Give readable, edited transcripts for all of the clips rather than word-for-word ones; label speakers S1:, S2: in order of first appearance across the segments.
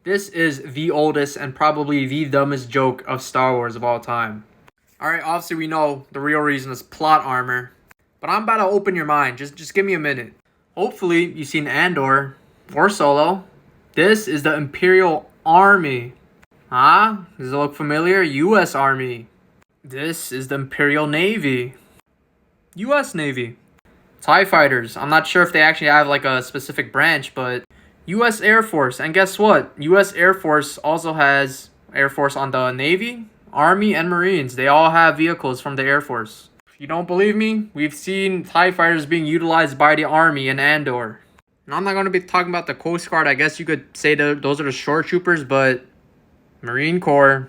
S1: This is the oldest and probably the dumbest joke of Star Wars of all time. Alright, obviously we know the real reason is plot armor. But I'm about to open your mind. Just give me a minute. Hopefully you've seen Andor or Solo. This is the Imperial Army. Huh? Does it look familiar? US Army. This is the Imperial Navy. US Navy. TIE Fighters. I'm not sure if they actually have like a specific branch, but US Air Force. And guess what? US Air Force also has Air Force on the Navy, Army, and Marines. They all have vehicles from the Air Force. If you don't believe me, we've seen TIE Fighters being utilized by the Army in Andor. And I'm not going to be talking about the Coast Guard. I guess you could say that those are the shore troopers, but Marine Corps,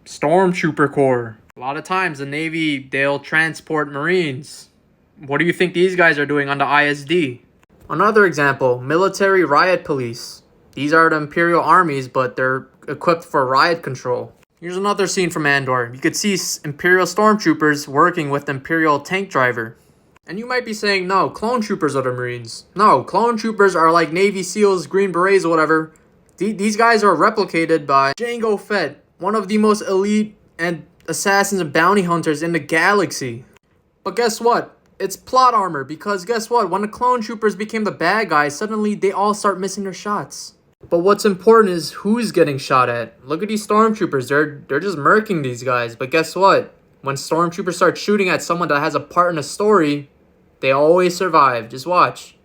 S1: Stormtrooper Corps. A lot of times the Navy, they'll transport Marines. What do you think these guys are doing on the ISD? Another example, military riot police. These are the Imperial armies, but they're equipped for riot control. Here's another scene from Andor. You could see Imperial stormtroopers working with the Imperial tank driver. And you might be saying, no, clone troopers are the Marines. No, clone troopers are like Navy SEALs, Green Berets, or whatever. These guys are replicated by Jango Fett, one of the most elite and assassins and bounty hunters in the galaxy. But guess what? It's plot armor, because guess what? When the clone troopers became the bad guys, suddenly they all start missing their shots. But what's important is who's getting shot at. Look at these stormtroopers. They're just murking these guys. But guess what? When stormtroopers start shooting at someone that has a part in a story, they always survive. Just watch.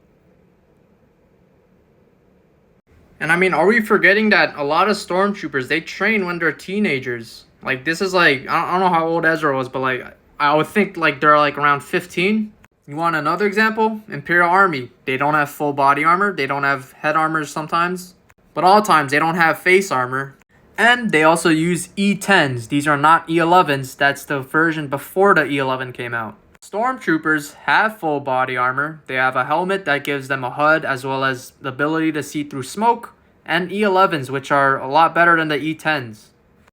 S1: And I mean, are we forgetting that a lot of stormtroopers, they train when they're teenagers? Like, this is like, I don't know how old Ezra was, but like, I would think like they're like around 15. You want another example? Imperial Army. They don't have full body armor. They don't have head armor sometimes. But all times, they don't have face armor. And they also use E10s. These are not E11s. That's the version before the E11 came out. Stormtroopers have full body armor. They have a helmet that gives them a HUD as well as the ability to see through smoke. And E11s, which are a lot better than the E10s.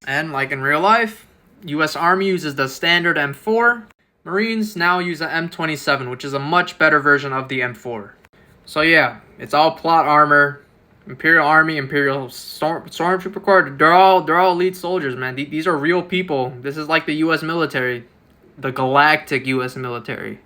S1: And like in real life, US Army uses the standard M4. Marines now use an M27, which is a much better version of the M4. So yeah, it's all plot armor. Imperial Army, Imperial Stormtrooper Corps, they're all elite soldiers, man. These are real people. This is like the US military. The galactic US military.